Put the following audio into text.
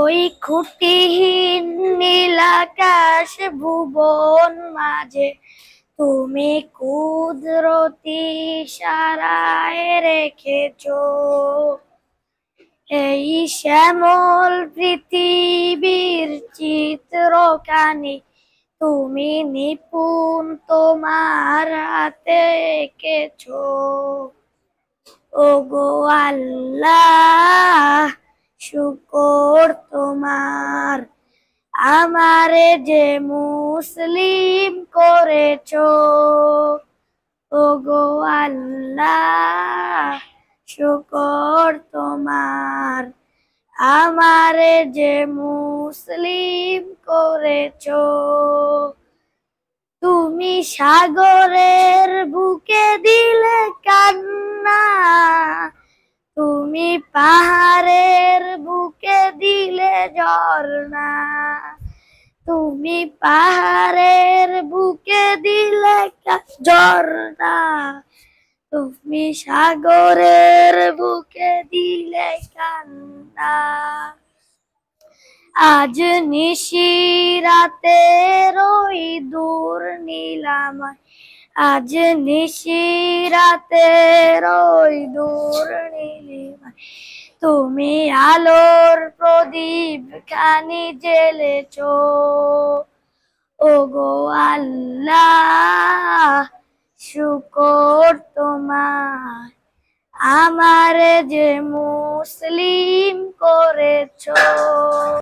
ওই খুঁটিহীন নীলাকাশ ভুবন মাঝে তুমি কুদরতি ইশারায় রেখেছো এই শ্যামল পৃথিবীর চিত্রখানি তুমি নিপুণ তোমার হাতে এঁকেছো। ওগো আল্লাহ শুকর তোমার, আমারে যে মুসলিম করেছো। ওগো আল্লাহ শুকর তোমার, আমারে যে মুসলিম করেছো। তুমি সাগরের বুকে দিলে কান্না, তুমি পাহাড়ের বুকে দিলে ঝর্ণা, তুমি পাহাড়ের বুকে দিলে ঝর্ণা, তুমি সাগরের বুকে দিলে কান্না। আজ নিশিরাতের ওই দূর নীলাময়, আজ নিশিরাতের ওই দূর নীলিমায় তুমি আলোর প্রদীপ খানি জ্বেলেছো।